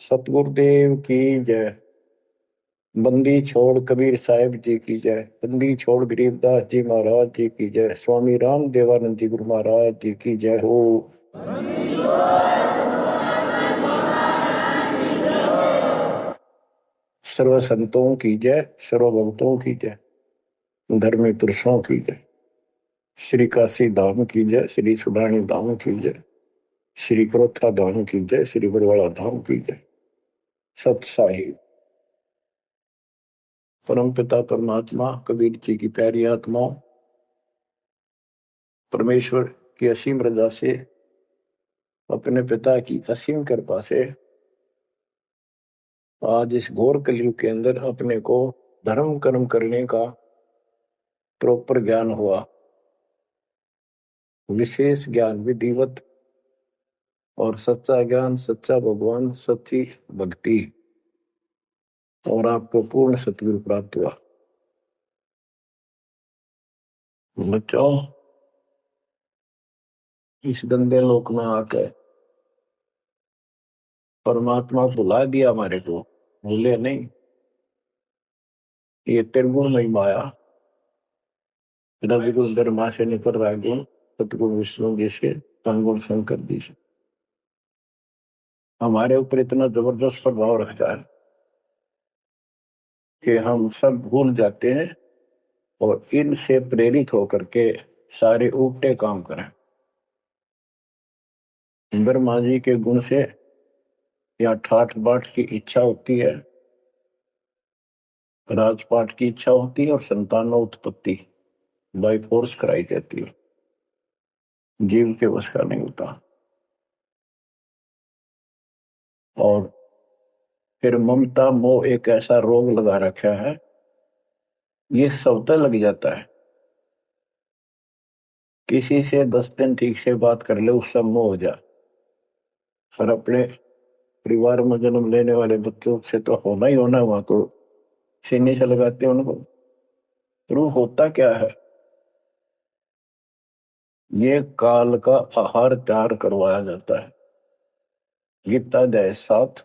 सतगुरुदेव की जय। बंदी छोड़ कबीर साहिब जी की जय। बंदी छोड़ गरीबदास जी महाराज जी की जय। स्वामी राम देवानंद जी गुरु महाराज जी की जय हो। सर्व संतों की जय, सर्व भक्तों की जय, धर्मी पुरुषों की जय। श्री काशी धाम की जय, श्री सुडानी धाम की जय, श्री क्रोथा धाम की जय, श्री बरवाड़ा धाम की जय। सत साहिब परम पिता परमात्मा कबीर जी की प्यारी आत्माओं, परमेश्वर की असीम रजा से, अपने पिता की असीम कृपा से आज इस घोर कलयुग के अंदर अपने को धर्म कर्म करने का प्रॉपर ज्ञान हुआ। विशेष ज्ञान विधिवत और सच्चा ज्ञान, सच्चा भगवान, सच्ची भक्ति, और आपको पूर्ण सतगुरु प्राप्त हुआ। बच्चों, इस गंदे लोक में आकर परमात्मा भुला दिया हमारे को, भूले नहीं। ये त्रिगुण में माया, रविगुण धर्मा से निकल रहा गुण, सतगुण विष्णु जी से, तमगुण शंकर जी से हमारे ऊपर इतना जबरदस्त प्रभाव रखता है कि हम सब भूल जाते हैं और इनसे प्रेरित होकर के सारे उल्टे काम करें। ब्रह्मा जी के गुण से या ठाठ बाट की इच्छा होती है, राजपाट की इच्छा होती है और संतानोत्पत्ति बाय फोर्स कराई जाती है। जीव के वश का नहीं होता। और फिर ममता मोह एक ऐसा रोग लगा रखा है, ये सबसे लग जाता है। किसी से 10 दिन ठीक से बात कर ले, उससे मोह हो जा। और अपने परिवार में जन्म लेने वाले बच्चों से तो होना ही होना, वहां तो सीने से लगाते हैं उनको। तो होता क्या है, ये काल का आहार तैयार करवाया जाता है। गीता अध्याय 7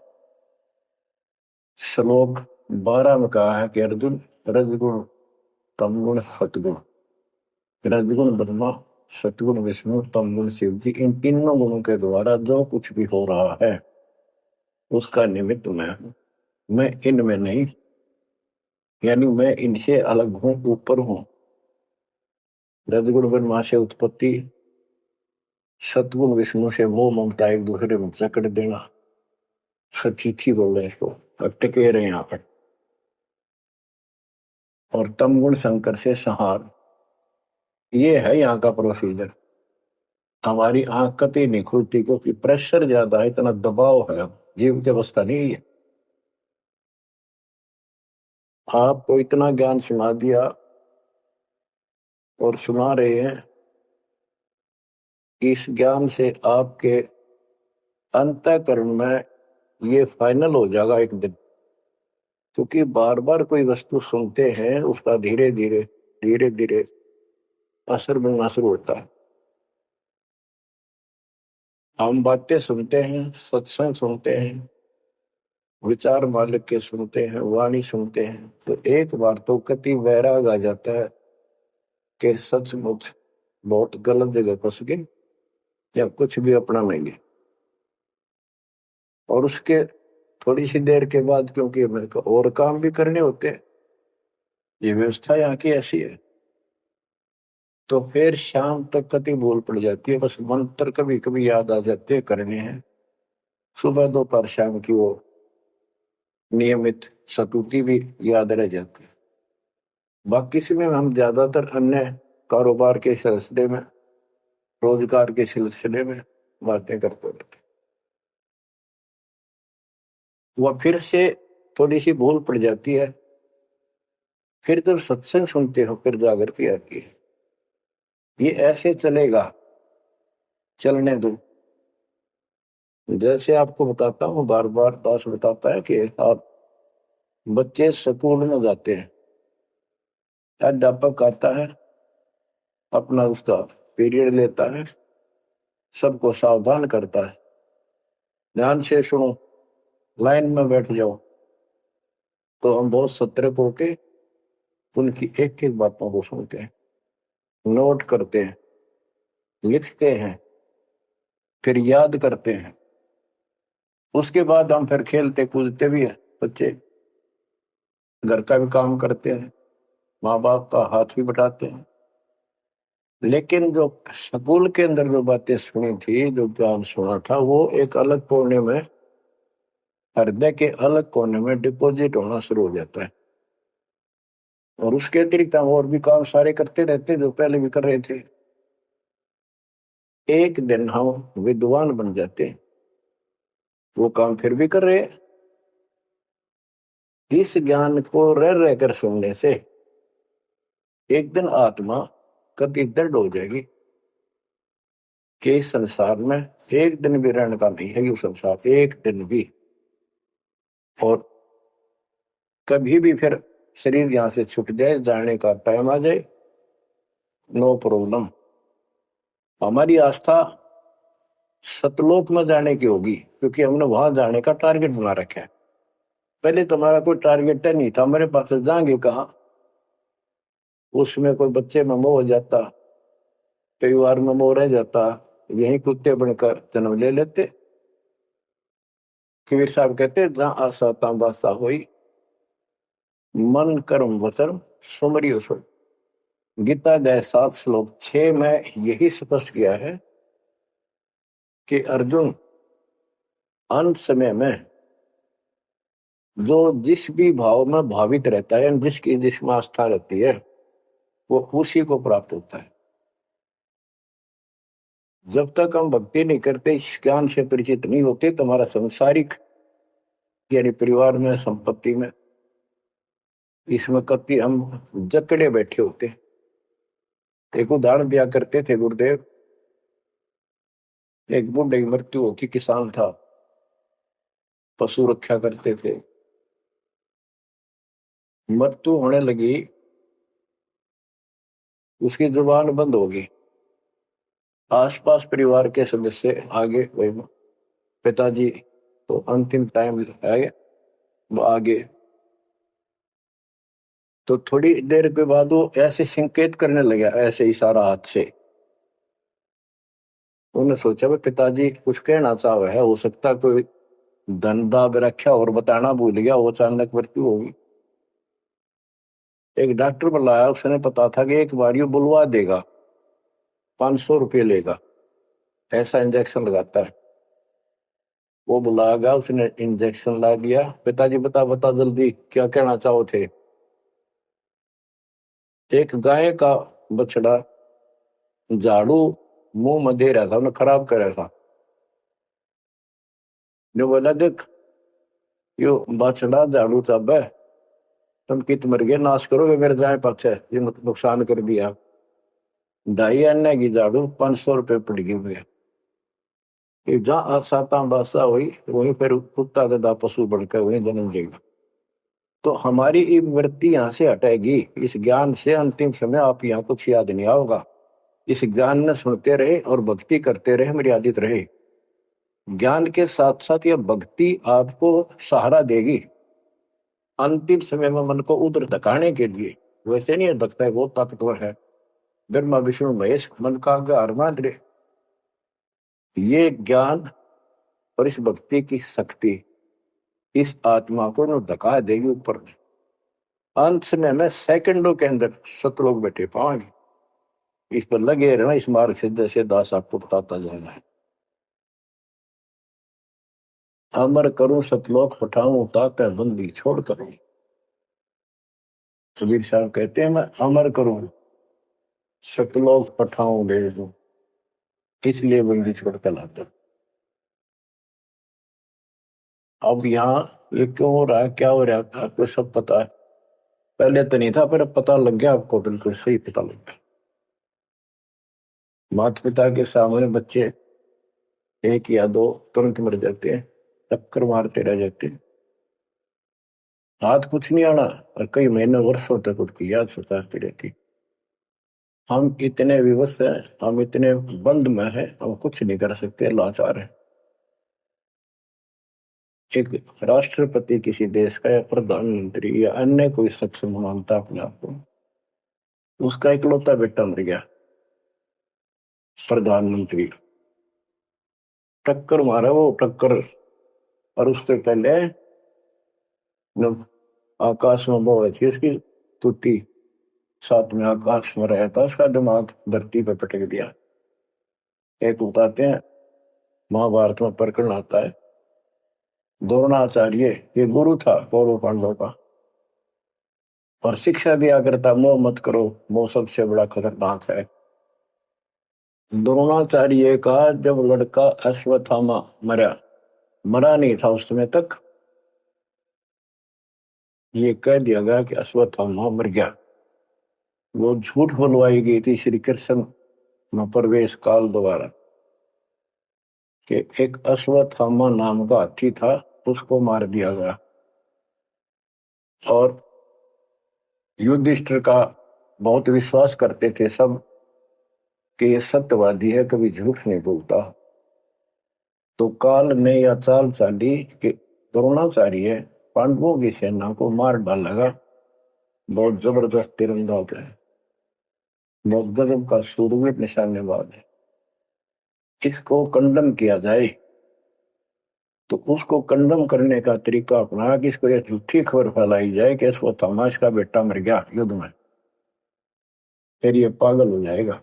श्लोक 12 में कहा है कि अर्जुन, रजगुण तमगुण सतगुण, रजगुण ब्रह्मा, सतगुण विष्णु, तमगुण शिव जी, इन तीनों गुणों के द्वारा जो कुछ भी हो रहा है उसका निमित्त मैं हूं। मैं इनमें नहीं, यानी मैं इनसे अलग हूं, ऊपर हूं। रजगुण ब्रह्मा से उत्पत्ति, सतगुण विष्णु से मोह ममता एक दूसरे में जकड़ देना, सतीथी बोल रहे इसको, अटके रहे यहां पर। और तमगुण शंकर से संहार, ये है यहाँ का प्रोसीजर। हमारी आंख कतई नहीं खुलती क्योंकि प्रेशर ज्यादा है, इतना दबाव है, जीव की अवस्था नहीं है। आपको इतना ज्ञान सुना दिया और सुना रहे हैं, इस ज्ञान से आपके अंतःकरण में ये फाइनल हो जाएगा एक दिन। क्योंकि बार बार कोई वस्तु सुनते हैं, उसका धीरे धीरे धीरे धीरे असर बनना शुरू होता है। हम बातें सुनते हैं, सत्संग सुनते हैं, विचार मालिक के सुनते हैं, वाणी सुनते हैं, तो एक बार तो कति वैराग आ जाता है कि सचमुच बहुत गलत जगह फंस गए या कुछ भी अपना लेंगे। और उसके थोड़ी सी देर के बाद, क्योंकि मेरे को और काम भी करने होते हैं, ये व्यवस्था यहाँ की ऐसी है, तो फिर शाम तक कति भूल पड़ जाती है। बस मंत्र कभी कभी याद आ जाते हैं, करने हैं। सुबह दोपहर शाम की वो नियमित सतुति भी याद रह जाती है। बाकी समय हम ज्यादातर अन्य कारोबार के सिलसिले में, रोजगार के सिलसिले में बातें करते रहते। वह फिर से थोड़ी सी भूल पड़ जाती है। फिर जब सत्संग सुनते हो फिर जागृति आती है। ये ऐसे चलेगा, चलने दो। जैसे आपको बताता हूँ, बार बार दास बताता है कि आप बच्चे स्कूल में जाते हैं, अध्यापक आता है, अपना उसका पीरियड लेता है, सबको सावधान करता है, ध्यान से सुनो, लाइन में बैठ जाओ, तो हम बहुत सतर्क होके उनकी एक एक बातों को सुनते हैं, नोट करते हैं, लिखते हैं, फिर याद करते हैं। उसके बाद हम फिर खेलते कूदते भी हैं। बच्चे घर का भी काम करते हैं, माँ बाप का हाथ भी बटाते हैं। लेकिन जो स्कूल के अंदर जो बातें सुनी थी, जो ज्ञान सुना था, वो एक अलग कोने में, हृदय के अलग कोने में डिपॉजिट होना शुरू हो जाता है। और उसके अतिरिक्त हम और भी काम सारे करते रहते जो पहले भी कर रहे थे। एक दिन हम विद्वान बन जाते, वो काम फिर भी कर रहे। इस ज्ञान को रह रहकर सुनने से एक दिन आत्मा कभी दृढ़ हो जाएगी कि इस संसार में एक दिन भी रहने का नहीं है, ये संसार एक दिन भी। और कभी भी फिर शरीर यहां से छूट जाए, जाने का टाइम आ जाए, नो प्रॉब्लम। हमारी आस्था सतलोक में जाने की होगी, क्योंकि हमने वहां जाने का टारगेट बना रखा है। पहले तो हमारा कोई टारगेट नहीं था, हमारे पास जाएंगे कहाँ। उसमें कोई बच्चे में मोह हो जाता, परिवार में मोह रह जाता, यही कुत्ते बनकर जन्म ले लेते। कबीर साहब कहते जहां आशा तहां बासा हुई, मन कर्म वचन सुमरियो सो। गीता अध्याय 7 श्लोक 6 में यही स्पष्ट किया है कि अर्जुन, अंत समय में जो जिस भी भाव में भावित रहता है, जिसकी जिसमें आस्था रहती है, वो उसी को प्राप्त होता है। जब तक हम भक्ति नहीं करते, इस ज्ञान से परिचित नहीं होते, तो हमारा संसारिक यानी परिवार में, संपत्ति में, इसमें कभी हम जकड़े बैठे होते। एक उदाहरण दिया करते थे गुरुदेव। एक बूढ़े की मृत्यु होती, किसान था, पशु रक्षा करते थे। मृत्यु होने लगी, उसकी जुबान बंद होगी। आसपास परिवार के सदस्य आगे, वही पिताजी तो अंतिम टाइम आ गया, वो आगे। तो थोड़ी देर के बाद वो ऐसे संकेत करने लगा, ऐसे इशारा हाथ से। उन्होंने सोचा भाई पिताजी कुछ कहना चाह है, हो सकता कोई धन दाब रखा और बताना भूल गया, वो अचानक मृत्यु होगी। एक डॉक्टर बुलाया, उसने पता था कि एक बार ये बुलवा देगा, 500 रुपये लेगा, ऐसा इंजेक्शन लगाता है। वो बुलाया, उसने इंजेक्शन ला दिया। पिताजी बता बता जल्दी क्या कहना चाहो थे। एक गाय का बछड़ा झाड़ू मुंह में दे रहा था, उन्हें खराब कर रहा था। जो बोला, देख यो बछड़ा झाड़ू चाब है, तुम कित मर गए, नाश करोगे मेरे गाय पक्ष है, ये नुकसान कर दिया। 2.5 आने की झाड़ू 500 रुपये पड़ गई हुए। जहां साता बासा हुई, वहीं पर कुत्ता गधा पशु बनकर वहीं जन्म लेगा। तो हमारी ये वृत्ति यहाँ से हटेगी इस ज्ञान से। अंतिम समय आप यहाँ कुछ याद नहीं आओगा। इस ज्ञान में सुनते रहे और भक्ति करते रहे, मर्यादित रहे। ज्ञान के साथ साथ यह भक्ति आपको सहारा देगी अंतिम समय में मन को उधर धकाने के लिए। वैसे नहीं धकता है, बहुत ताकतवर है, ब्रह्मा विष्णु महेश मन का आधार मान रहे। ये ज्ञान और इस भक्ति की शक्ति इस आत्मा को न धका देगी ऊपर। अंत समय में सेकंडों के अंदर सतलोक बैठे पाएंगे। इस पर लगे रहना, इस मार्ग से जैसे दास आपको बताता जाना है। अमर करूं सतलोक पठाऊं, ताते बंदी छोड़ करूं। कबीर साहब कहते हैं, मैं अमर करूं सतलोक पठाऊं भेजूं, इसलिए बंदी छोड़ कर लाता। अब यहाँ ये क्यों हो रहा है, क्या हो रहा है, आपको सब पता है। पहले तो नहीं था, पर अब पता लग गया आपको, बिल्कुल सही पता लग गया। माता पिता के सामने बच्चे एक या दो तुरंत मर जाते हैं, चक्कर मारते रह जाते हैं, हाथ कुछ नहीं आना, और कई महीने वर्षों तक उसकी याद सताती रहती। हम इतने विवश हैं, हम इतने बंद में हैं, हम कुछ नहीं कर सकते, लाचार हैं। एक राष्ट्रपति किसी देश का या प्रधानमंत्री या अन्य कोई शख्स मानता अपने आप को, उसका इकलौता बेटा मर गया, प्रधानमंत्री टक्कर मारा वो टक्कर, और उससे पहले जब आकाश में वो थी उसकी तुती, साथ में आकाश में रहा था, उसका दिमाग धरती पे पटक दिया। एक बताते हैं महाभारत में प्रकरण आता है, द्रोणाचार्य ये गुरु था कौरव पांडवों का, और शिक्षा दिया करता मोह मत करो, मोह सबसे बड़ा खतरनाक है। द्रोणाचार्य का जब लड़का अश्वत्थामा मरा नहीं था उस समय तक, ये कह दिया गया कि अश्वत्थामा मर गया। वो झूठ बुलवाई गई थी श्री कृष्ण में प्रवेश काल द्वारा कि एक अश्वत्थामा नाम का हाथी था, उसको मार दिया गया। और युधिष्ठिर का बहुत विश्वास करते थे सब कि ये सत्यवादी है, कभी झूठ नहीं बोलता। तो काल ने यह चाल चाली कि द्रोणाचार्य पांडवों की सेना को मार डालेगा। बहुत जबरदस्त तीरंदाज है, बहुत गजब का शूरवीर निशानेबाज है, इसको कंडम किया जाए। तो उसको कंडम करने का तरीका अपना कि इसको यह झूठी खबर फैलाई जाए कि अश्वत्थामा का बेटा मर गया युद्ध में, फिर ये पागल हो जाएगा।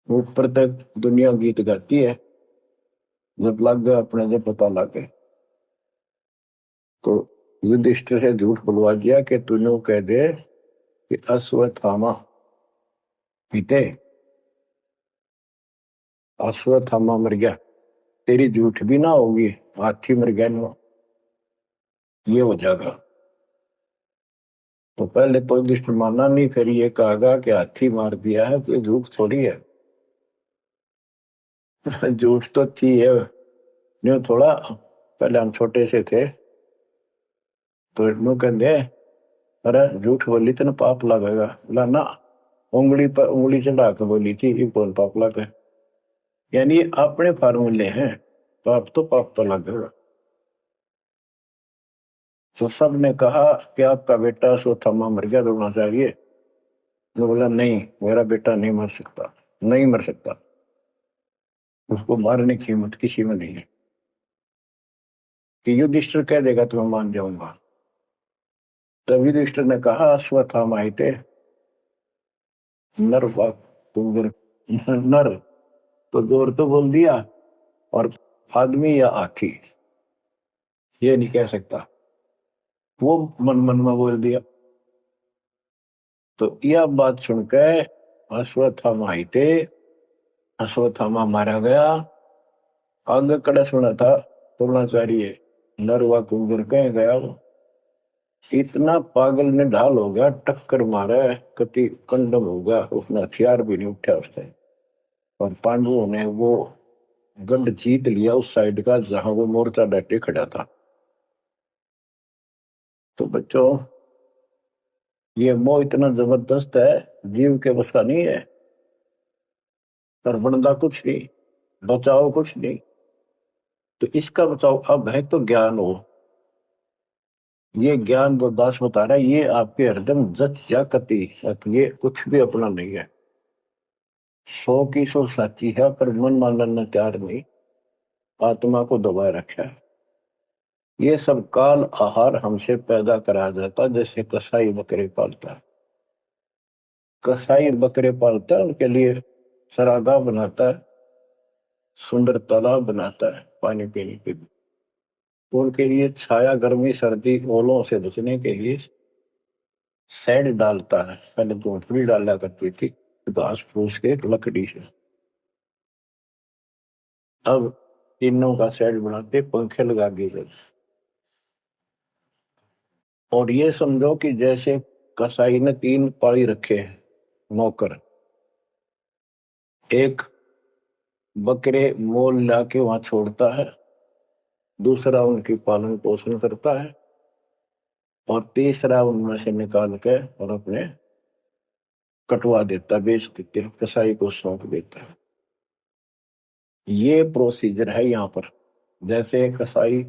ऊपर तक दुनिया गीत गाती है, जब लग गए अपने जब पता लग गए तो युधिष्ठिर से झूठ बुलवा दिया कि तूने कह दे कि अश्वत्थामा पीते, अश्वत्थामा मर गया, तेरी झूठ भी ना होगी, हाथी मर गया ना, ये हो जाएगा। तो पहले तो युधिष्ठिर माना नहीं, फिर ये कहा कि हाथी मार दिया है तो झूठ थोड़ी है। झूठ तो थी है, न्यू थोड़ा। पहले हम छोटे से थे तो न्यू कहते अरे झूठ बोली तो ना पाप लगेगा, बोला ना, उंगली पर उंगली चढ़ा के बोली थी, ये कौन पाप लगे। यानी अपने फार्मूले हैं, पाप तो लगेगा। तो सब ने कहा कि आपका बेटा अश्वत्थामा मर गया, दौड़ना चाहिए। तो बोला नहीं, मेरा बेटा नहीं मर सकता, नहीं मर सकता, उसको मारने की हिम्मत किसी में नहीं है। कि युधिष्ठिर कह देगा तो मैं मान जाऊंगा। तब युधिष्ठिर ने कहा अश्वत्थामा थे नर तुम नर, तो जोर तो बोल दिया, और आदमी या हाथी ये नहीं कह सकता, वो मन मन में बोल दिया। तो यह बात सुनकर अश्वत्थामा थे, अश्वत्थामा मारा गया। आगे कड़ा सुना था द्रोणाचार्य नर व कुंजर कह गया, वो इतना पागल ने ढाल हो गया, टक्कर मारा, कति कंडम हो गया, उसने हथियार भी नहीं उठा उसने। और पांडवों ने वो गढ़ जीत लिया उस साइड का जहां वो मोर्चा डटे खड़ा था। तो बच्चों, ये मोह इतना जबरदस्त है, जीव के बस का नहीं है। बनता कुछ नहीं, बचाओ कुछ नहीं। तो इसका बचाओ अब है तो ज्ञान हो। ये ज्ञान जो दास बता रहा है, ये आपके हृदय जच या कति, ये कुछ भी अपना नहीं है। 100 की 100 सच्ची है, पर मन मानना तैयार नहीं, आत्मा को दबाए रखा है। ये सब काल आहार हमसे पैदा कराया जाता, जैसे कसाई बकरे पालता है। कसाई बकरे पालता है, उनके लिए सरागाह बनाता है, सुंदर तालाब बनाता है पानी पीने के लिए, उनके लिए छाया गर्मी सर्दी ओलों से बचने के लिए शेड डालता है। पहले झोंपड़ी डाला करती थी घास फूस के लकड़ी से, अब तीनों का शेड बनाते, पंखे लगा दिए गए। और ये समझो कि जैसे कसाई ने 3 पाली रखे हैं नौकर, एक बकरे मोल लाके वहां छोड़ता है, दूसरा उनकी पालन पोषण करता है, और तीसरा उनमें से निकाल के और अपने कटवा देता, बेच देते हैं, कसाई को सौंप देता है। ये प्रोसीजर है यहाँ पर। जैसे एक कसाई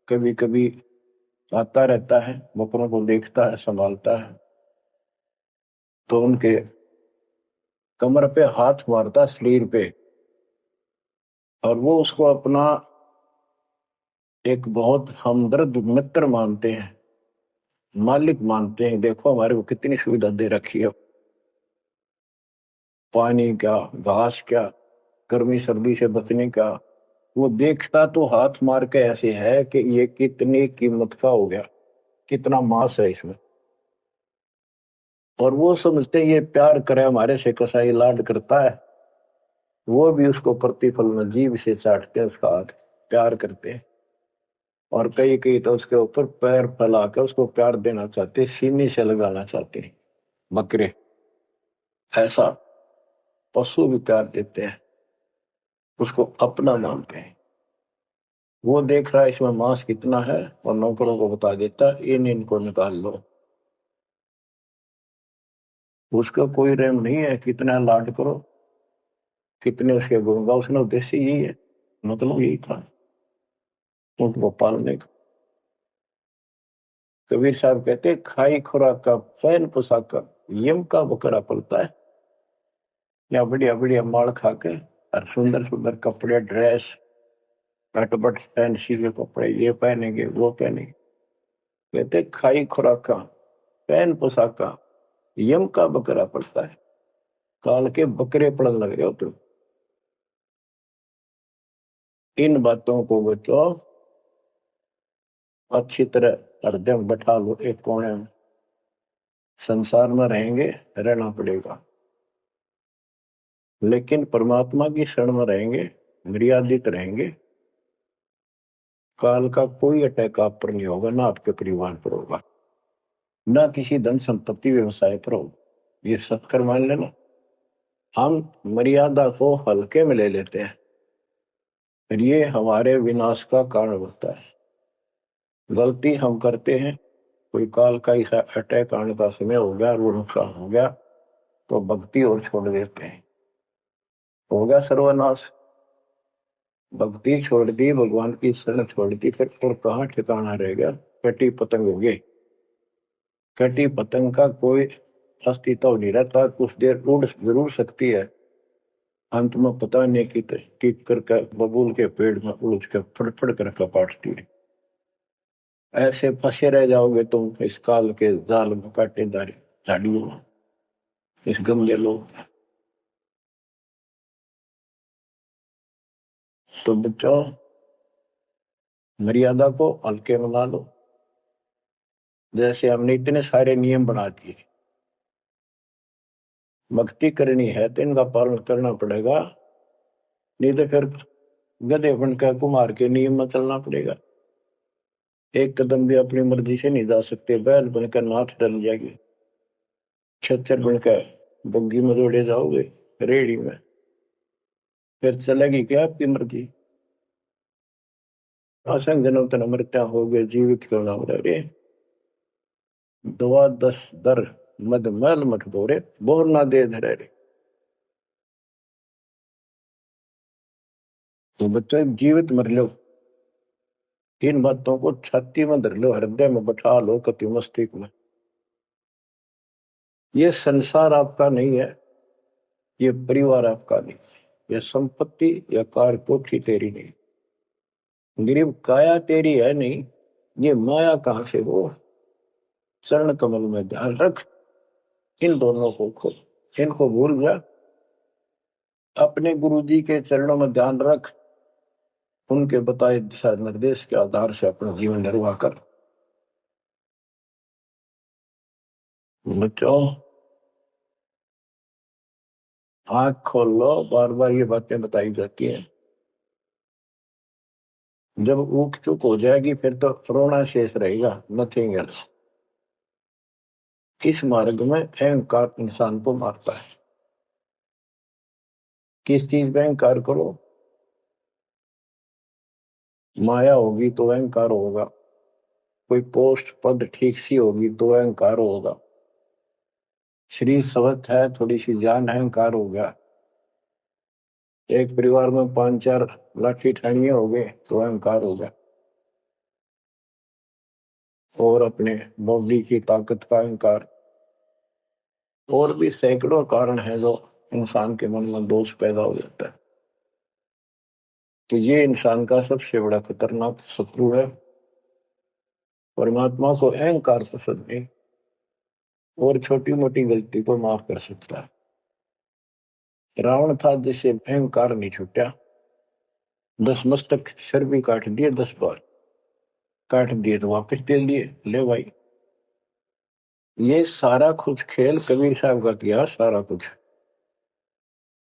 कभी कभी आता रहता है, बकरों को देखता है, संभालता है, तो उनके कमर पे हाथ मारता, शरीर पे, और वो उसको अपना एक बहुत हमदर्द मित्र मानते हैं, मालिक मानते हैं। देखो हमारे को कितनी सुविधा दे रखी है, पानी क्या, घास क्या, गर्मी सर्दी से बचने का। वो देखता तो हाथ मार के ऐसे है कि ये कितनी कीमत का हो गया, कितना मांस है इसमें। और वो समझते ये प्यार करे हमारे से, कसाई लाड करता है, वो भी उसको प्रतिफल में जीभ से चाटते हैं उसका हाथ, प्यार करते हैं। और कई कई तो उसके ऊपर पैर फैला कर उसको प्यार देना चाहते, सीने से लगाना चाहते हैं। बकरे ऐसा पशु भी प्यार देते हैं, उसको अपना मानते हैं। वो देख रहा है इसमें मांस कितना है, और नौकरों को बता देता इन इनको निकाल लो। उसका कोई रहम नहीं है, कितना लाड करो, कितने उसके गुण गाओ। उसने उद्देश्य यही है, मतलब यही था उनको पालने का। कबीर साहब कहते खाई खुराक का, पहन पोशाक का, यम का बकरा पलता है। या बढ़िया बढ़िया माल खा के और सुंदर सुंदर कपड़े, ड्रेस, कटबट फैंसी के कपड़े, ये पहनेंगे वो पहनेंगे। कहते खाई खुराक का, पहन पोशाक का, यम का बकरा पड़ता है। काल के बकरे पड़न लग रहे हो तुम। इन बातों को बच्चों अच्छी तरह हृदय में बैठा लो, एक कोने में। संसार में रहेंगे, रहना पड़ेगा, लेकिन परमात्मा की शरण में रहेंगे, मर्यादित रहेंगे। काल का कोई अटैक आप पर नहीं होगा, ना आपके परिवार पर होगा, ना किसी धन संपत्ति व्यवसाय पर होगा। ये सत्कर मान लेना। हम मर्यादा को हल्के में ले लेते हैं, और ये हमारे विनाश का कारण होता है। गलती हम करते हैं, कोई काल का ऐसा अटैक आने का समय हो गया और वो नुकसान हो गया, तो भक्ति और छोड़ देते हैं, हो गया सर्वनाश। भक्ति छोड़ दी, भगवान की शरण छोड़ दी, फिर और कहाँ ठिकाना रह गया। कटी पतंग हो गई। कटी पतंग का कोई अस्तित्व नहीं रहता, कुछ देर उड़ जरूर सकती है, अंत में पता नहीं कि करके बबूल के पेड़ में उलझ कर फड़फड़ कर कपाटती है। ऐसे फंसे रह जाओगे तुम इस काल के जाल में, कांटेदार झाड़ियों में, इस गंदे लोग। तो बच्चों मर्यादा को हल्के में ला लो। जैसे हमने इतने सारे नियम बना दिए, भक्ति करनी है तो इनका पालन करना पड़ेगा, नहीं तो फिर गधे बनकर कुमार के नियम में चलना पड़ेगा। एक कदम भी अपनी मर्जी से नहीं जा सकते, बैल बनकर नाथ डल जाएगी, छच्चर बनकर बग्गी में दौड़े जाओगे, रेड़ी में, फिर चलेगी क्या आपकी मर्जी। असंग जन्म तन मृत्या हो गए, जीवित क्यों नाम रह रे। दुआ दस दर मद मैल मठ बोरे, बोर ना दे धरे रे। तो बच्चों जीवित मर लो, इन बातों को छाती में धर लो, हृदय में बैठा लो, कति मस्तिष्क में। ये संसार आपका नहीं है, ये परिवार आपका नहीं, ये संपत्ति या कार कोठी तेरी नहीं, गरीब काया तेरी है नहीं, ये माया कहां से वो। चरण कमल में ध्यान रख, इन दोनों को खोल, इनको भूल जा। अपने गुरु जी के चरणों में ध्यान रख, उनके बताए दिशा निर्देश के आधार से अपना जीवन निर्वाह कर। बच्चों आंख खोल लो, बार बार ये बातें बताई जाती हैं। जब ऊख चुक हो जाएगी फिर तो रोना शेष रहेगा, नथिंग एल्स। इस मार्ग में अहंकार इंसान को मारता है। किस चीज में अहंकार करो, माया होगी तो अहंकार होगा, कोई पोस्ट पद ठीक सी होगी तो अहंकार होगा, शरीर स्वस्थ है, थोड़ी सी जान, अहंकार हो गया। एक परिवार में 5-4 लाठी ठाणिये हो गए तो अहंकार हो गया, और अपने बॉडी की ताकत का अहंकार। और भी सैकड़ों कारण है जो इंसान के मन में दोष पैदा हो जाता है। तो ये इंसान का सबसे बड़ा खतरनाक शत्रु है। परमात्मा को अहंकार पसंद नहीं, और छोटी मोटी गलती को माफ कर सकता है। रावण था जिसे अहंकार नहीं छूटा, 10 मस्तक सर भी काट दिए, 10 बार काट दिए तो वापस दे दिए, ले भाई। ये सारा कुछ खेल कबीर साहब का किया, सारा कुछ।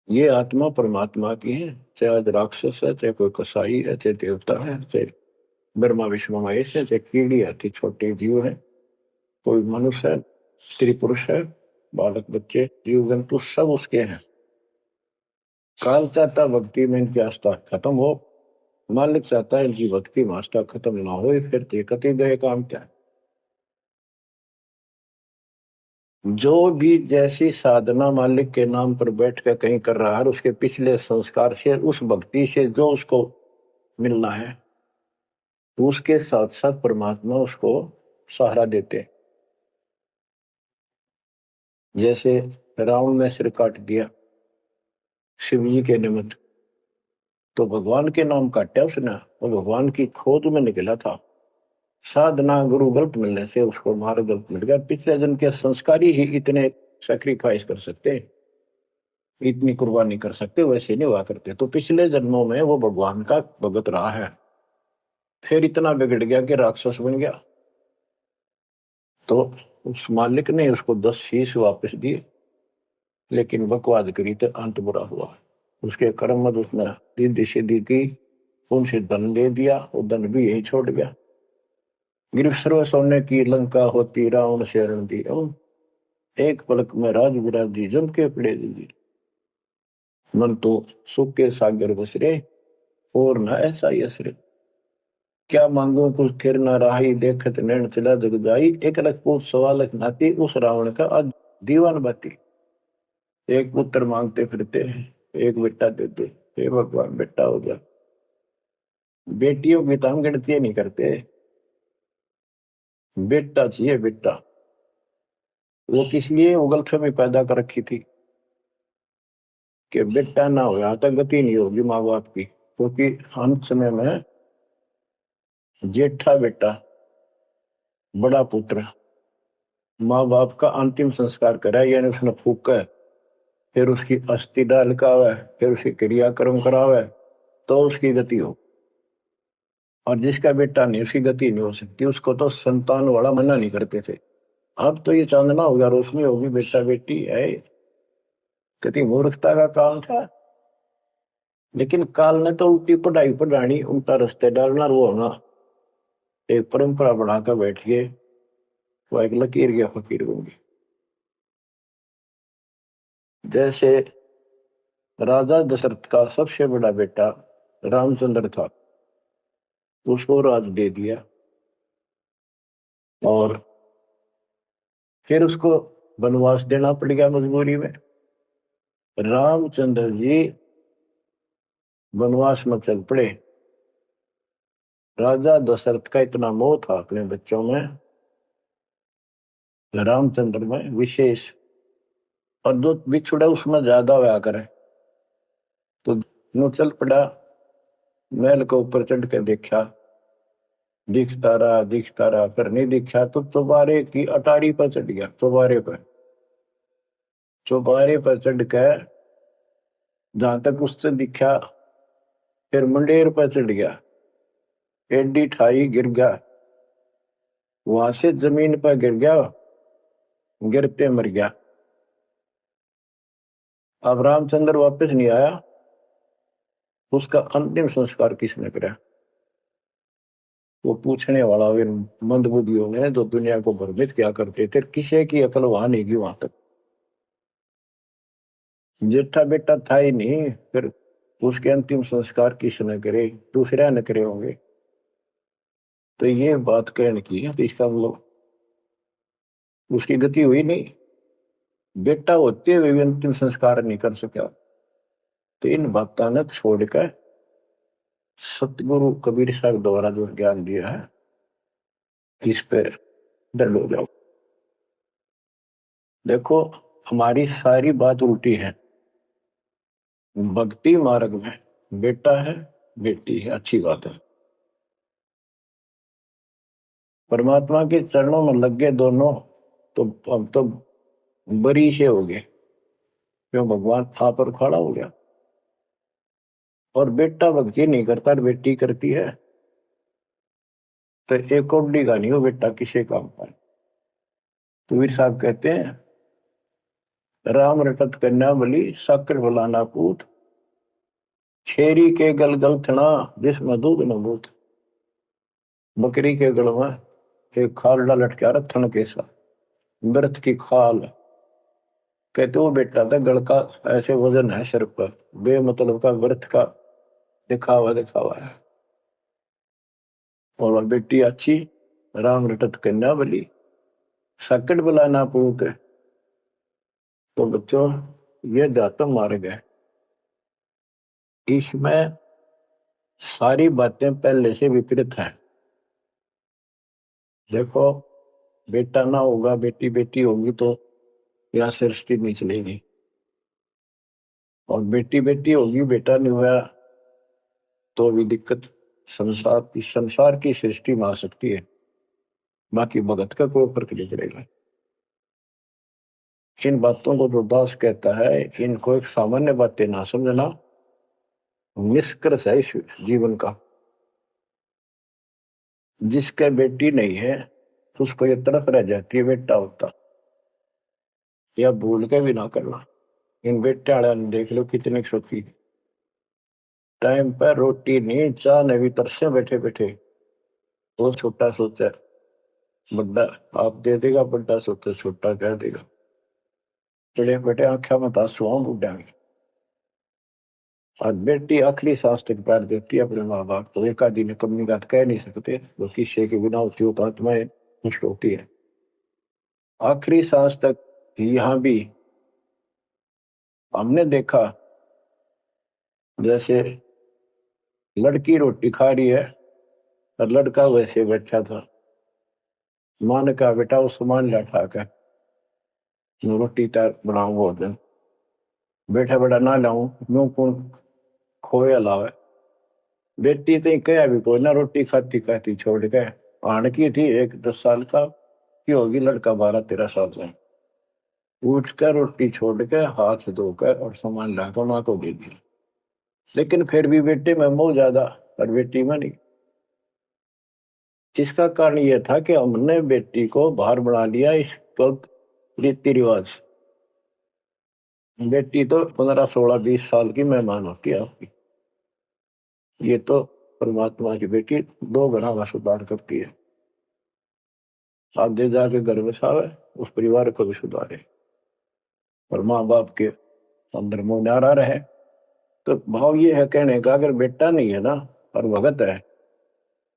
ये आत्मा परमात्मा की है, चाहे आज राक्षस है, चाहे कोई कसाई है, चाहे देवता है, चाहे ब्रह्मा विष्णु महेश है, चाहे कीड़ी आती छोटे जीव है, कोई मनुष्य है, स्त्री पुरुष है, बालक बच्चे जीव जंतु सब उसके हैं। काल चाहता भक्ति में इनकी आस्था खत्म हो, मालिक चाहता है इनकी भक्ति में आस्था खत्म ना हो, फिर कति गए काम क्या। जो भी जैसी साधना मालिक के नाम पर बैठ कर कहीं कर रहा है, उसके पिछले संस्कार से, उस भक्ति से जो उसको मिलना है, उसके साथ साथ परमात्मा उसको सहारा देते। जैसे रावण ने सिर काट दिया शिव जी के निमित्त, तो भगवान के नाम काटा उसने, और भगवान की खोज में निकला था। साधना गुरु गलत मिलने से उसको मार्ग गलत मिल गया। पिछले जन्म के संस्कारी ही इतने सैक्रिफाइस कर सकते, इतनी कुर्बानी कर सकते, वैसे नहीं हुआ करते। तो पिछले जन्मों में वो भगवान का भगत रहा है, फिर इतना बिगड़ गया कि राक्षस बन गया। तो उस मालिक ने उसको 10 शीश वापस दिए, लेकिन बकवाद करी तो अंत बुरा हुआ। उसके कर्म मत उसने दीदी सीधी की, उनसे धन दे दिया, वो धन भी यही छोड़ गया। गिरफ्त सर्व सोने की लंका होती, रावण से रण दी, एक पलक में राज विराजी जम के पड़े दी। मन तो सुख के सागर बसरे, और न ऐसा ही असरे। क्या मांगो कुछ थिर न राही, देखत नैन चला जग जाई। एक लख पूत सवा लख नाती, उस रावण का आज दीवान बाती। एक पुत्र मांगते फिरते हैं, एक बेटा देते, हे भगवान बेटा हो गया। बेटियों की तो हम गिनती नहीं करते, बेटा चाहिए बेटा। वो किस लिए उगलफहमी पैदा कर रखी थी कि बेटा ना हो तो गति नहीं होगी माँ बाप की, क्योंकि अंत समय में जेठा बेटा, बड़ा पुत्र माँ बाप का अंतिम संस्कार करा, यानी उसने फूका है, फिर उसकी अस्थि डाल का है, फिर उसकी क्रियाक्रम करावे, तो उसकी गति हो। और जिसका बेटा नहीं, उसकी गति नहीं हो सकती। उसको तो संतान वाला मना नहीं करते थे। अब तो ये चांदना होगा, रोशनी होगी, बेटा बेटी है, कितनी मूर्खता का काम था। लेकिन काल ने तो उल्टी पढ़ाई पढ़ानी, उल्टा रास्ते डालना, वो होना एक परंपरा बनाकर बैठ गए, वो एक लकीर गया फकीर बन गए। जैसे राजा दशरथ का सबसे बड़ा बेटा रामचंद्र था, उसको राज दे दिया, और फिर उसको वनवास देना पड़ गया मजबूरी में। रामचंद्र जी वनवास में चल पड़े। राजा दशरथ का इतना मोह था अपने बच्चों में, रामचंद्र में विशेष, और जो बिछुड़ा उसमें ज्यादा हुआ करे। तो नो चल पड़ा, महल के ऊपर चढ़ के देखा, दिखता रहा, फिर नहीं दिखा तो चौबारे की अटारी पर चढ़ गया। चौबारे पर चढ़ कर जहां तक उससे दिखा, फिर मुंडेर पर चढ़ गया, एडी ठाई गिर गया, वहां से जमीन पर गिर गया, गिरते मर गया। अब रामचंद्र वापस नहीं आया, उसका अंतिम संस्कार किसने करा? वो पूछने वाला वे मंदबुद्धियों ने जो दुनिया को भ्रमित क्या करते थे, किसी की अकल वहां नहीं गई वहां तक। जेठा बेटा था ही नहीं, फिर उसके अंतिम संस्कार किसने करे? दूसरे ने करे होंगे। तो ये बात कहने की है, तो इसका मतलब उसकी गति हुई नहीं, बेटा होते हुए भी अंतिम संस्कार नहीं कर सका। तो इन बातों ने छोड़कर सतगुरु कबीर साहब द्वारा जो ज्ञान दिया है इस पे दृढ़ हो जाओ। देखो हमारी सारी बात उल्टी है। भक्ति मार्ग में बेटा है बेटी है, अच्छी बात है। परमात्मा के चरणों में लग गए दोनों तो हम तो बरी से हो गए, क्यों भगवान आप पर खड़ा हो गया। और बेटा भक्ति नहीं करता बेटी करती है तो एक कौडी का नहीं हो बेटा किसी काम का। कबीर साहब कहते हैं राम रटत कन्या बलि साकर फलाना पूत, छेरी के गल गल थना जिसमें दूध न बूत। बकरी के गल में एक खाल लटका रहा थन के साथ व्रत की खाल। कहते वो बेटा था गल का ऐसे वजन है सिर पर, बेमतलब का व्रत का दिखावा दिखावा है। और वह बेटी अच्छी राम रटत कन्या बलि साकट बुलाना पूत। तो बच्चों ये दातम मार्ग है, इसमें सारी बातें पहले से विपरीत हैं। देखो बेटा ना होगा बेटी बेटी होगी तो यह सृष्टि नहीं चलेगी, और बेटी बेटी होगी बेटा नहीं हुआ तो भी दिक्कत संसार की सृष्टि में आ सकती है। बाकी भगत का कोई फर्क नहीं पड़ेगा। इन बातों को जो दास कहता है इनको एक सामान्य बातें ना समझना, निष्कर्ष है इस जीवन का। जिसके बेटी नहीं है तो उसको ये तड़प रह जाती है बेटा होता, या भूल के भी ना करना। इन बेटे वाले देख लो कितने सुखी, टाइम पर रोटी नहीं चाह ने भी तरसे बैठे बैठे। वो छोटा सोचा बड़ा आप दे देगा, बड़ा सोचा छोटा कह देगा। चले बेटे आख्या में आंसू बुढ़ा में। और बेटी आखिरी सांस तक प्यार देती है अपने माँ बाप को, एक आदि ने कमी बात कह नहीं सकते, वो किस्से के बिना होती हो तो आत्माएं नष्ट होती है। आखिरी सांस तक यहां भी हमने देखा जैसे लड़की रोटी खा रही है और लड़का वैसे बैठा था। मां ने कहा बेटा वो सामान ला कर रोटी तार बनाऊ भोजन। बैठा बेटा ना लाऊं यूं कौन खोए अलावे। बेटी तो कह भी कोई ना, रोटी खाती खाती छोड़ के आण की थी एक 10 साल का की होगी, लड़का 12-13 साल का। उठ कर रोटी छोड़ के हाथ धोकर और सामान लाकर माँ को दे दिया। लेकिन फिर भी बेटे में मोह ज्यादा और बेटी में नहीं। इसका कारण यह था कि हमने बेटी को बाहर बना लिया इस रीति रिवाज। बेटी तो 15-16-20 साल की मेहमान होती है आपकी, ये तो परमात्मा की बेटी 2 गुना का सुधार करती है। आगे जाके घर बसावे उस परिवार को भी सुधारे और माँ बाप के अंदर मोह नारा रहे। तो भाव ये है कहने का अगर बेटा नहीं है ना और भगत है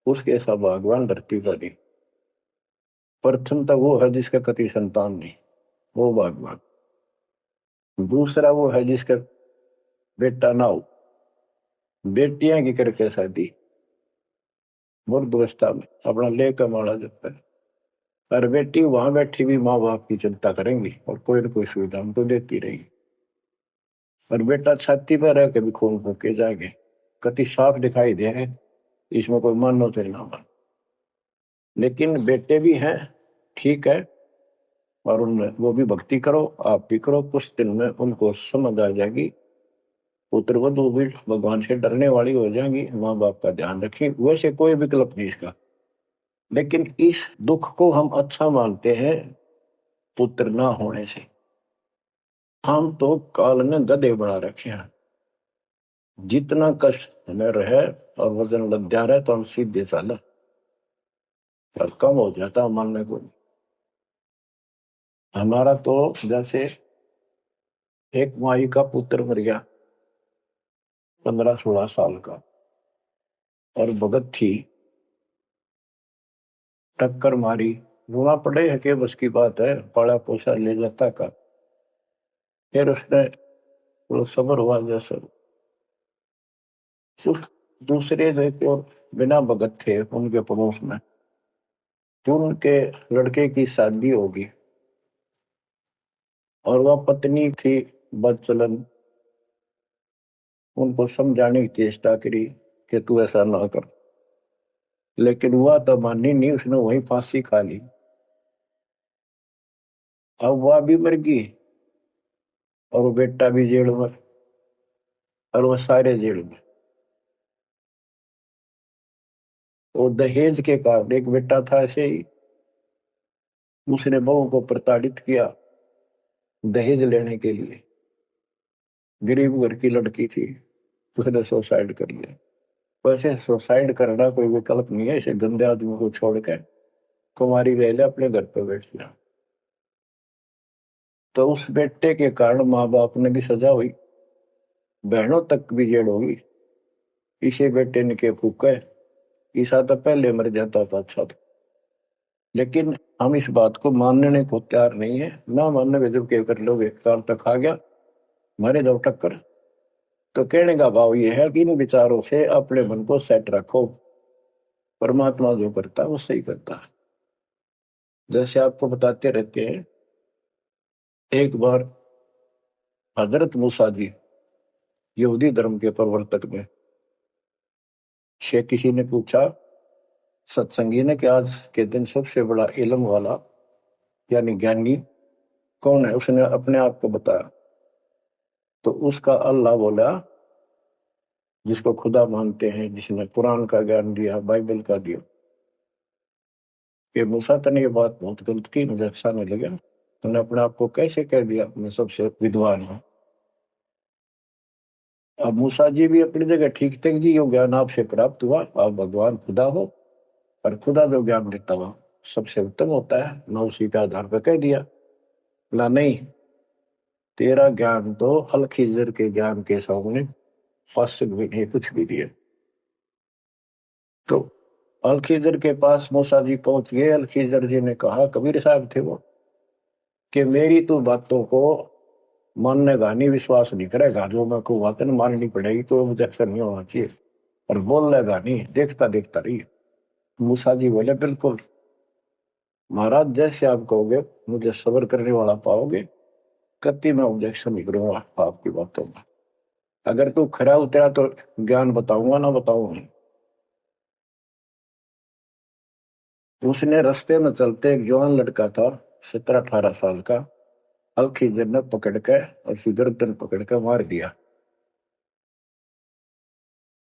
उसके ऐसा भगवान धरती पर नहीं। प्रथम तो वो है जिसका कति संतान नहीं, वो भगवान। दूसरा वो है जिसका बेटा ना हो, बेटियां की करके शादी मुर्दवस्था में अपना ले कमाड़ा जाता है। और बेटी वहां बैठी भी माँ बाप की चिंता करेंगी और कोई ना कोई सुविधा उनको देती रहेगी। और बेटा छाती पर रह के भी खून फूके जाएंगे, कति साफ दिखाई दे है, इसमें कोई मानो तो ना मान। लेकिन बेटे भी हैं ठीक है, और उनमें वो भी भक्ति करो आप भी करो, कुछ दिन में उनको समझ आ जाएगी। पुत्र वधू भी भगवान से डरने वाली हो जाएंगी, माँ बाप का ध्यान रखें। वैसे कोई विकल्प नहीं इसका, लेकिन इस दुख को हम अच्छा मानते हैं पुत्र ना होने से। हम तो काल ने गधे बना रखे हैं, जितना कष्ट हमें रहे और वजन लद्या रहे तो हम सीधे चला और कम हो जाता मानने को। हमारा तो जैसे एक माई का पुत्र मर गया 15-16 साल का, और भगत थी, टक्कर मारी, रोना पड़े है कि बस की बात है, पाला पोसा ले जाता का। फिर उसने थोड़ा सब्र हुआ जैसे कुछ दूसरे जो बिना भगत थे उनके पड़ोस में, जो उनके लड़के की शादी होगी और वह पत्नी थी बदचलन, उनको समझाने की चेष्टा करी कि तू ऐसा ना कर, लेकिन वह तो मानी नहीं, उसने वही फांसी खा ली। अब वह भी मर गई और वो बेटा भी जेल में, और वो सारे जेल में। वो दहेज के कारण, एक बेटा था ऐसे ही, उसने बहू को प्रताड़ित किया दहेज लेने के लिए, गरीब घर की लड़की थी, उसने सुसाइड कर लिया। वैसे सुसाइड करना कोई विकल्प नहीं है, इसे गंदे आदमी को छोड़ के कुमारी रह ले, अपने घर पे बैठ गया। तो उस बेटे के कारण माँ बाप ने भी सजा हुई, बहनों तक भी जेल होगी। इसे बेटे ने के फूका, ईसा तो पहले मर जाता था, अच्छा था। लेकिन हम इस बात को मानने को तैयार नहीं है, ना मानने में जब क्या कर लोगे, काल तक आ गया मारे दो टक्कर। तो कहने का भाव ये है कि इन विचारों से अपने मन को सेट रखो, परमात्मा जो करता है वो सही करता है। जैसे आपको बताते रहते हैं, एक बार हजरत मूसा जी, यहूदी धर्म के प्रवर्तक ने, से किसी ने पूछा सत्संगी ने कि आज के दिन सबसे बड़ा इल्म वाला यानी ज्ञानी कौन है, उसने अपने आप को बताया। तो उसका अल्लाह बोला, जिसको खुदा मानते हैं, जिसने कुरान का ज्ञान दिया, बाइबल का दिया। कि मूसा तने ये बात बहुत गलत की, मुझे अच्छा नहीं लगा, तूने अपने आप को कैसे कह दिया मैं सबसे विद्वान हूं। अब मूसा जी भी अपनी जगह ठीक थे जी, यो ज्ञान आपसे प्राप्त हुआ, आप भगवान खुदा हो, और खुदा जो ज्ञान देता हुआ सबसे उत्तम होता है, मैं उसी के आधार पर कह दिया। बोला नहीं, तेरा ज्ञान तो अल खिजर के ज्ञान के सामने फासिक भी नहीं, कुछ भी नहीं है। तो अल खिजर के पास मूसा जी पहुंच गए। अल खिजर जी ने कहा, कबीर साहब थे वो, कि मेरी तो बातों को मानने का नहीं, विश्वास नहीं करेगा, जो मैं को बातें माननी पड़ेगी, तो मुझे अक्सर नहीं होना चाहिए, और बोलेगा नहीं, देखता देखता रही। मूसा जी बोले, बिल्कुल महाराज, जैसे आप कहोगे, मुझे सब्र करने वाला पाओगे, कति मैं ऑब्जेक्शन नहीं करूंगा आपकी बातों में। अगर तू खरा उतरा तो ज्ञान बताऊंगा, ना बताऊंगा। उसने रास्ते में चलते एक जवान लड़का था, 17-18 साल का, अलखीजर ने पकड़ के और उसकी गर्दन पकड़ के मार दिया।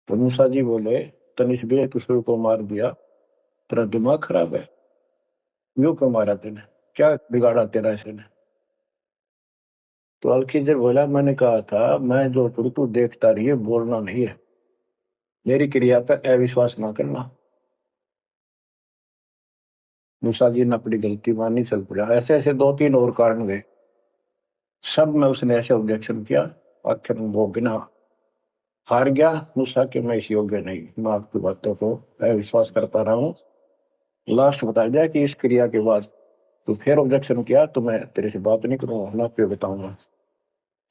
तो मूसा जी बोले, तनिष बे किसी को मार दिया, तेरा दिमाग खराब है, यूं क्यों मारा तेने, क्या बिगाड़ा तेरा इसने। तो अलखीजर बोला, मैंने कहा था मैं जो करूं तू देखता रही है, बोलना नहीं है, मेरी क्रिया पे अविश्वास ना करना। मूसा जी ने अपनी गलती मानी, चल पड़ा। ऐसे ऐसे 2-3 और कारण गए, सब में उसने ऐसे ऑब्जेक्शन किया, आखिर में वो बिना हार गया मूसा कि मैं इस योग्य नहीं, मैं आपकी बातों को अविश्वास करता रहा हूँ। लास्ट बता दिया कि इस क्रिया के बाद तो फिर ऑब्जेक्शन किया तो मैं तेरे से बात नहीं करूंगा, ना पे बताऊंगा।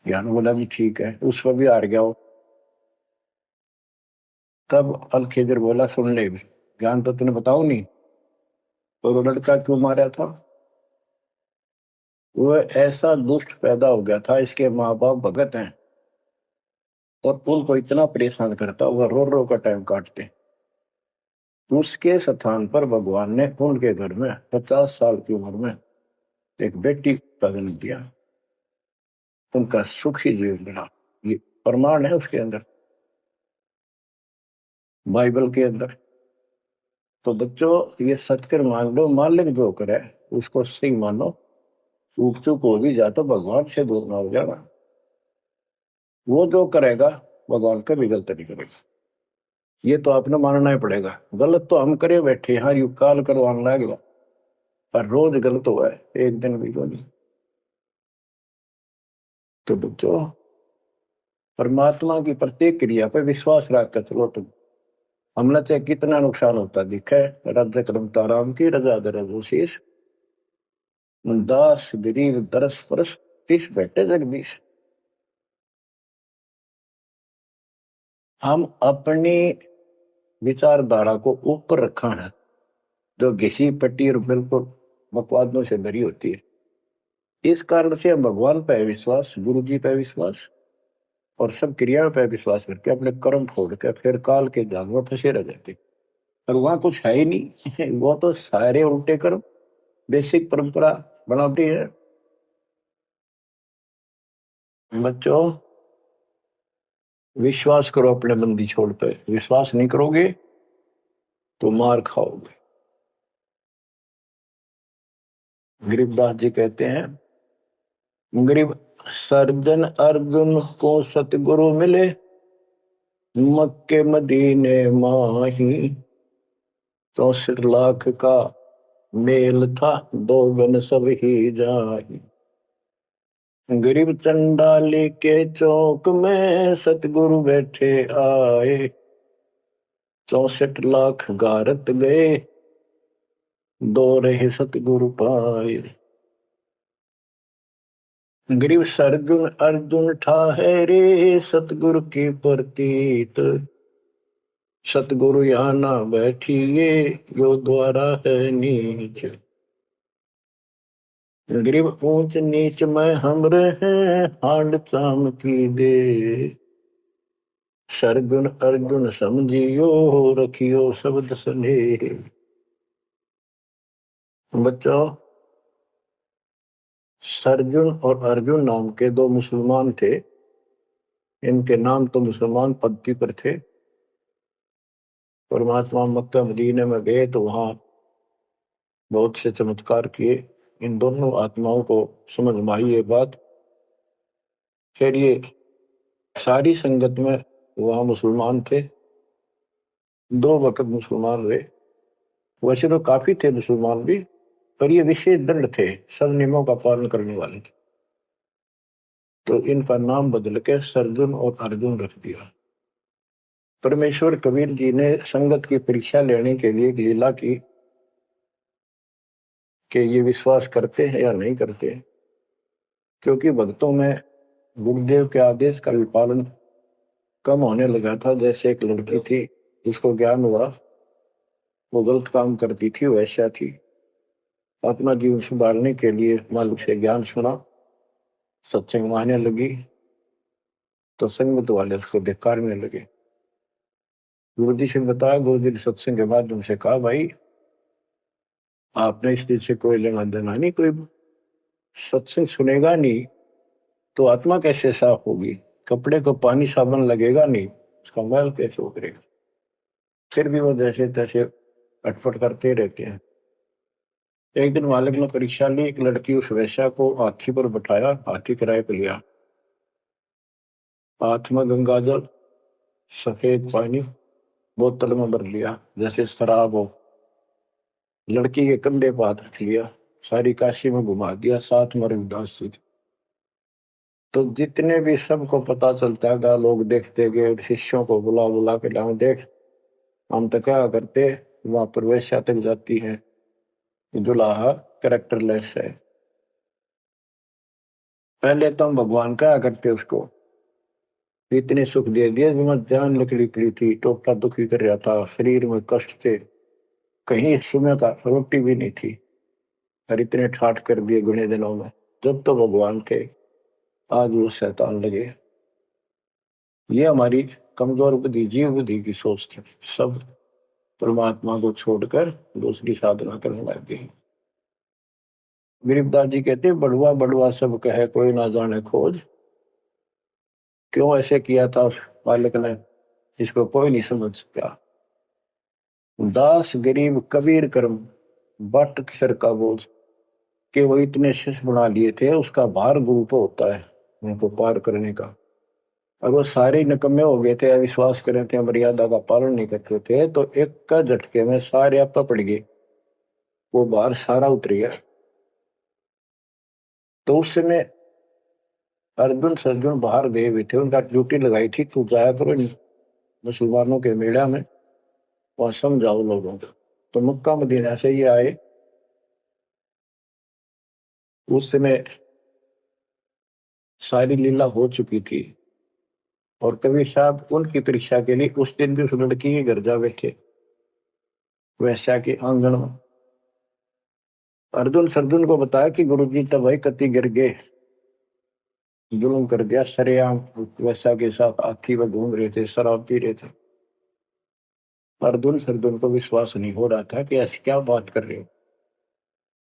ज्ञान बोला भी ठीक है, उस पर भी हार गया वो। तब अल खिजर बोला, सुन ले, ज्ञान तो तूने बताऊ नहीं, तो वो लड़का क्यों मारा था। वो ऐसा दुष्ट पैदा हो गया था, इसके माँ बाप भगत हैं, और उनको इतना परेशान करता, हुआ रो रो का टाइम काटते। उसके स्थान पर भगवान ने उनके घर में 50 साल की उम्र में एक बेटी का जन्म दिया, उनका सुखी जीवन रहा। ये प्रमाण है उसके अंदर, बाइबल के अंदर। तो बच्चों, ये सत्य मान लो, मालिक जो करे उसको सही मानो, चूक चूक हो भी जा तो भगवान से दूर ना हो जाना। वो जो करेगा भगवान कभी गलत नहीं करेगा, ये तो आपने मानना ही पड़ेगा। गलत तो हम करे बैठे, हाँ यू काल करवाने लगेगा, पर रोज गलत हुआ है, एक दिन भी तो नहीं। तो बच्चों, परमात्मा की प्रत्येक क्रिया पर विश्वास रख कर चलो तुम, हमने चाहे कितना नुकसान होता दिखे, रज करमता राम की रजा दर शीश, दास गरीब दरस परस तीस बैठे जगदीश। हम अपनी विचारधारा को ऊपर रखा है, जो घिसी पट्टी और बिल्कुल बकवादों से भरी होती है। इस कारण से हम भगवान पर विश्वास, गुरु जी पर विश्वास और सब क्रियाओं पर विश्वास करके अपने कर्म छोड़ के फिर काल के जाल में फंसे रह जाते। और वहां कुछ है ही नहीं वो तो सारे उल्टे कर्म, बेसिक परंपरा बनावटी है। बच्चों, विश्वास करो अपने बंदी छोड़ पे, विश्वास नहीं करोगे तो मार खाओगे। गरीबदास जी कहते हैं, गरीब सर्जन अर्जुन को सतगुरु मिले, मक्के मदीने माही, 64 लाख का मेल था, दो गन सब ही जाही। गरीब चंडाली के चौक में सतगुरु बैठे आए, 64 लाख गारत गए, दो रहे सतगुरु पाए। गरीब सरजुन अर्जुन ठाहरे, सतगुरु की प्रतीत, सतगुरु यहाँ ना बैठिए, यो द्वारा है नीच। गरीब ऊंच नीच में हम रहे, हांड चाम की दे, सरजुन अर्जुन समझियो, रखियो शब्द स्नेह। बच्चों, सरजुन और अर्जुन नाम के दो मुसलमान थे। इनके नाम तो मुसलमान पद्धति पर थे। परमात्मा मक्का मदीने में गए तो वहां बहुत से चमत्कार किए। इन दोनों आत्माओं को समझ में आई ये बात। फिर ये सारी संगत में वहां मुसलमान थे, 2 वक्त मुसलमान रहे। वैसे तो काफी थे मुसलमान भी, पर ये विशेष दृढ़ थे, सब नियमों का पालन करने वाले थे। तो इनका नाम बदल के सरजुन और अर्जुन रख दिया। परमेश्वर कबीर जी ने संगत की परीक्षा लेने के लिए एक लीला की कि ये विश्वास करते हैं या नहीं करते। क्योंकि भक्तों में गुरुदेव के आदेश का भी पालन कम होने लगा था। जैसे एक लड़की थी, उसको ज्ञान हुआ वो गलत काम करती थी, वैसा थी। अपना जीवन सुधारने के लिए मालिक से ज्ञान सुना, सत्संग मानने लगी, तो संगत वाले उसको धिक्कारने लगे। गुरु जी से बताया, गुरु जी ने सत्संग के बाद उनसे कहा, भाई आपने इस चीज से कोई लेना देना नहीं, कोई सत्संग सुनेगा नहीं तो आत्मा कैसे साफ होगी, कपड़े को पानी साबुन लगेगा नहीं, उसका मैल कैसे उतरेगा। फिर भी वो जैसे तैसे अटपट करते रहते हैं। एक दिन मालिक ने परीक्षा ली, एक लड़की उस वैश्या को हाथी पर बैठाया, हाथी किराए पर लिया, हाथ में गंगाजल, सफेद पानी बोतल में भर लिया जैसे शराब हो। लड़की के कंधे पर हाथ रख लिया, सारी काशी में घुमा दिया, साथ में रविदास जी थे। तो जितने भी सबको पता चलता है, लोग देखते गए, शिष्यों को बुला बुला के लाओ, देख हम तो क्या करते, वहां पर वैश्या तक जाती है, दुल्हा कैरेक्टरलेस है। पहले तो हम भगवान क्या करते उसको, इतने सुख दे दिए, जान निकली पड़ी थी, टोटा दुखी कर रहा था, शरीर में कष्ट थे, कहीं सुबह का रोटी भी नहीं थी, और इतने ठाठ कर दिए गुने दिनों में। जब तो भगवान थे, आज वो शैतान लगे। ये हमारी कमजोर बुद्धि, जीव बुद्धि की सोच थी। सब परमात्मा को छोड़कर दूसरी साधना करने लग गई। गरीबदास जी कहते, बड़ुआ बड़ुआ सब कहे, कोई ना जाने खोज। क्यों ऐसे किया था उस बालक ने, इसको कोई नहीं समझ सका। दास गरीब कबीर कर्म, बट सर का बोझ। कि वो इतने शिष्य बना लिए थे, उसका भार गुरु पे होता है उनको पार करने का। और वो सारे निकम्मे हो गए थे, अविश्वास कर रहे थे, मर्यादा का पालन नहीं करते थे, तो एक का झटके में सारे आपा पड़ गए, वो भार सारा उतर गया। तो उस समय अर्जुन सर्जुन बाहर गए हुए थे, उनका ड्यूटी लगाई थी, तू जाया करो मुसलमानों के मेला में, वहां समझाओ लोगों को। तो मक्का मदीना से ये आए। उस समय सारी लीला हो चुकी थी। और कबीर साहब उनकी परीक्षा के लिए उस दिन भी उस लड़की के घर जा बैठे, वैश्या के आंगन में। अर्जुन सरजुन को बताया कि गुरुजी तब भाई कति गिर गए, जुल्म कर दिया सरेआम, वैश्या के साथ हाथी में घूम रहे थे, शराब पी रहे थे। अर्जुन सरजुन को विश्वास नहीं हो रहा था कि ऐसी क्या बात कर रहे हो,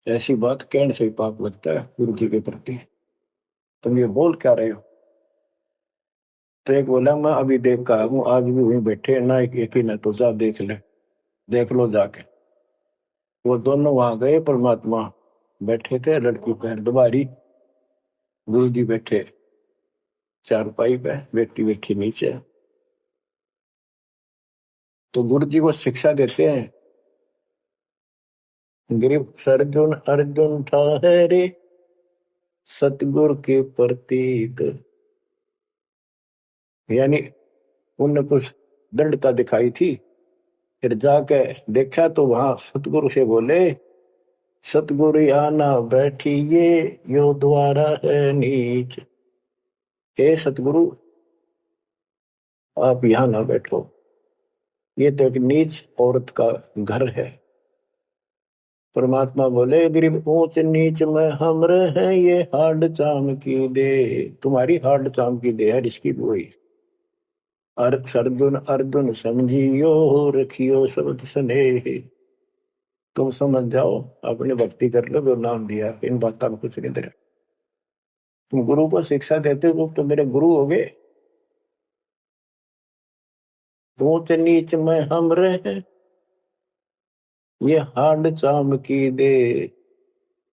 ऐसी बात कहने से ही पाप लगता है गुरु जी के प्रति, तुम ये बोल क्या रहे हो। तो एक बोला मैं अभी देख का हूँ, आज भी वहीं बैठे ना, एक ही न तो जा देख ले, देख लो जाके। वो दोनों वहां गए, परमात्मा बैठे थे, लड़की पैर दुबारी, गुरु जी बैठे चारपाई पे, बेटी बैठी नीचे। तो गुरु जी को शिक्षा देते हैं, गिरिव सरजुन अर्जुन ठहरे सतगुरु के प्रतीक। यानी उनने कुछ दृढ़ता दिखाई थी, फिर जाके देखा तो वहां सतगुरु से बोले, सतगुरु आना बैठिए यो द्वारा है नीच। हे सतगुरु आप यहां ना बैठो, ये तो एक नीच औरत का घर है। परमात्मा बोले, गरीब ऊंच नीच में हम रहे, ये हाड चाम की दे, तुम्हारी हाड चाम की दे है इसकी बुरी। अर्जुन अर्जुन समझियो रखियो शब्द स्नेह, तुम समझ जाओ, अपनी भक्ति कर लो, जो नाम दिया, इन बातों में कुछ नहीं दे। तुम गुरु को शिक्षा देते हो तो मेरे गुरु हो गए। ऊंच नीच में हम रहे, ये हाड चाम की दे,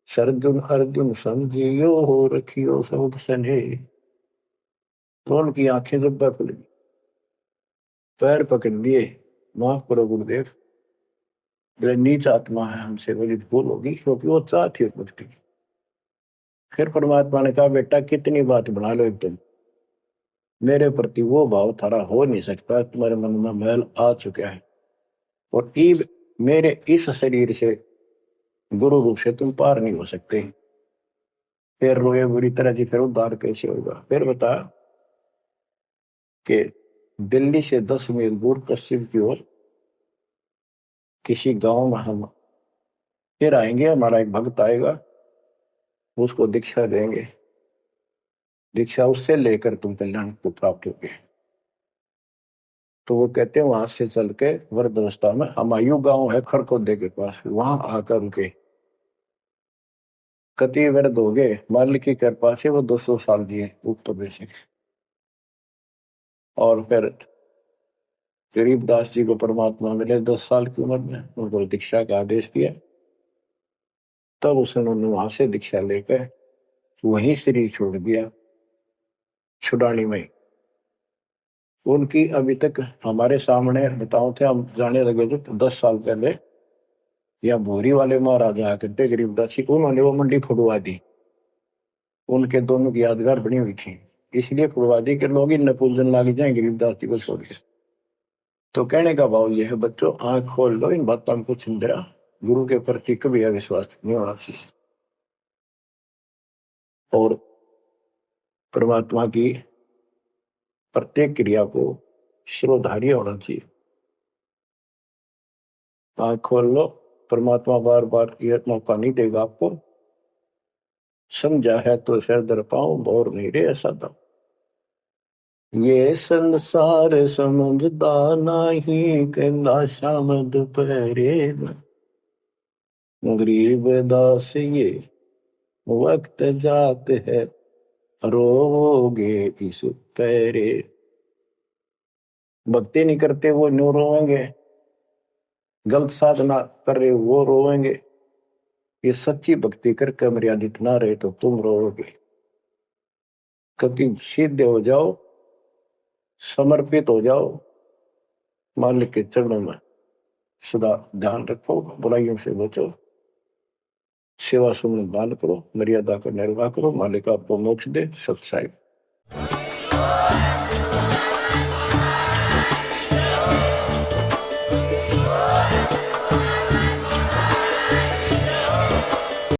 सरजुन अर्जुन समझियो हो रखियो शब्द स्नेह। तो उनकी आंखें जब खुल गई, पैर पकड़ दिए, माफ करो गुरुदेव, मेरे नीच आत्मा है, हमसे बड़ी भूल होगी, क्योंकि वो चाहती है मुझकी। फिर परमात्मा ने कहा, बेटा कितनी बात बना लो एकदम, मेरे प्रति वो भाव थारा हो नहीं सकता, तुम्हारे मन में मैल आ चुका है, और ईब मेरे इस शरीर से गुरु रूप से तुम पार नहीं हो सकते। फिर रोए बुरी तरह जी, फिर उद्धार कैसे होगा। फिर बता कि दिल्ली से 10 मील दूर पश्चिम की ओर किसी गांव में हम फिर आएंगे, हमारा एक भक्त आएगा, उसको दीक्षा देंगे, दीक्षा उससे लेकर तुम कल्याण को प्राप्त होगे। तो वो कहते हैं वहां से चल के वृद्धावस्था में हमायू गांव है खरखोदे के पास, वहां आकर उनके कति वृद्ध हो गए, मालिक की कृपा से वो 200 साल जिए ऊपर से। और फिर गरीबदास जी को परमात्मा मिले 10 साल की उम्र में, उनको दीक्षा का आदेश दिया। तब उसने वहां से दीक्षा लेकर वहीं शरीर छोड़ दिया, छुड़ानी में। उनकी अभी तक हमारे सामने बताओ थे, हम जाने लगे थे 10 साल पहले, या भोरी वाले महाराजा करते गरीबदास जी, उन्होंने वो मंडी फुड़वा दी, उनके दोनों की यादगार बनी हुई थी, इसलिए फुड़वा दी कि लोग इन पूजन लाग जाए गरीबदास जी को छोड़ के। तो कहने का भाव यह है बच्चों, आंख खोल लो, इन बातों में कुछ इंदिरा, गुरु के प्रति कभी अविश्वास नहीं होना चाहिए, और परमात्मा की प्रत्येक क्रिया को शिरोधार्य होना चाहिए। आंख खोल लो, परमात्मा बार बार यह मौका नहीं देगा आपको, समझा है तो सिर दर पाओ, बोर नहीं रे ऐसा था। ये संसार समझदा नहीं, कहंदा शाम दोपहरे गरीब दास ये वक्त जात है, रोवोगे इस पैरे। भक्ति नहीं करते वो न्यू रोएंगे, गलत साधना कर रहे वो रोएंगे, ये सच्ची भक्ति करके मर्यादित ना रहे तो तुम रोओगे। कभी सीधे हो जाओ, समर्पित हो जाओ, मालिक के चरणों में सदा ध्यान रखो, बुराइयों से बचो, सेवा सुमन दान करो, मर्यादा का निर्वाह करो, मालिक आपको मोक्ष दे। सत साहिब।